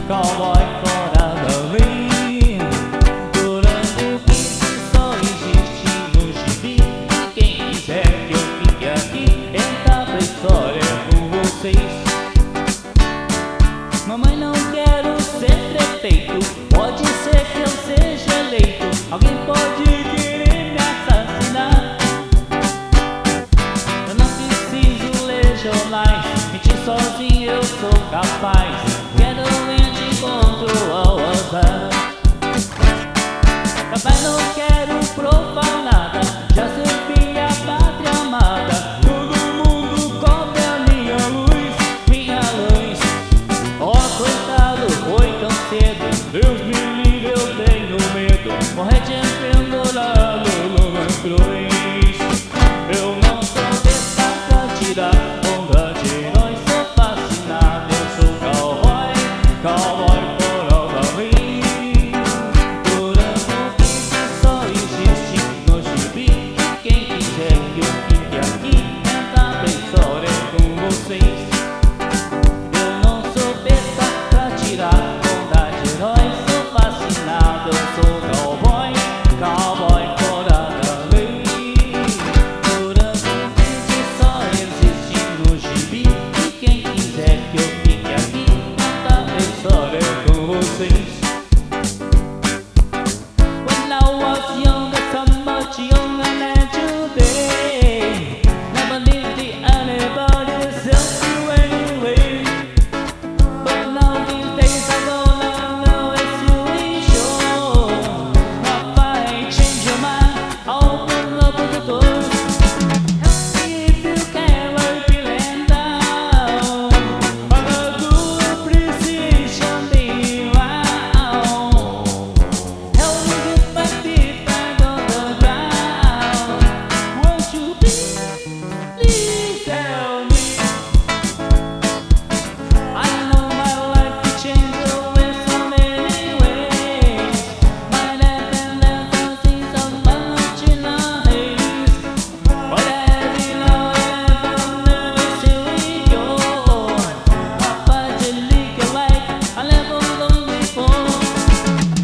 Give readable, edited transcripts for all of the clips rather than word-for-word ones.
cowboy fora da lei. Morango quente só existe no gibi. Quem quiser que eu fique aqui, entra pra história com vocês. Mamãe, não quero ser prefeito, pode ser que eu seja eleito. Alguém pode querer me assassinar. Eu não preciso ler jornais, mentir sozinho eu sou capaz. Quero ir de encontro ao azar. Papai, não quero provar nada, já servi a pátria amada. Todo mundo cobre a minha luz, minha luz. Oh, coitado, foi tão cedo, Deus me livre, eu tenho medo. Morrer de pendurado numa cruz. Eu não sou besta pra tirar onda de herói, sou fascinado, eu sou cowboy, cowboy fora da lei. Morango quente só existe no gibi. Quem quiser que eu fique aqui, entra pra história com vocês. Eu não sou besta pra tirar onda de herói, sou fascinado, eu sou cowboy, cowboy fora da lei. Morango quente só existe no gibi. E quem quiser que eu fique aqui, entra pra história com vocês. When I was younger, so much younger than today, never lived the anybody else you anyway. But now these days I don't know it's really sure. If I change your mind, I'll open up the doors. If you can't work feeling down, but I do appreciation be around. Help me get my feet back on the ground. Won't you please tell me? I know my life could change in so many ways. Might have been left to see so much in the haze. But every now and then I see we go. Papa, you leak your light, I never done before.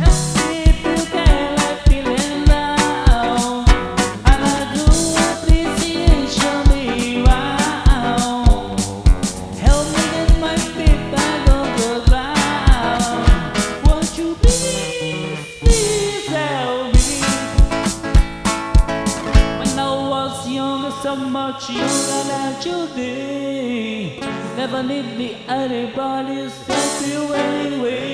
If you can't let feeling down, and I do appreciation be around. Help me get my feet back on the ground. Won't you please help me? When I was younger, so much younger than today, never need me anybody's help you anyway.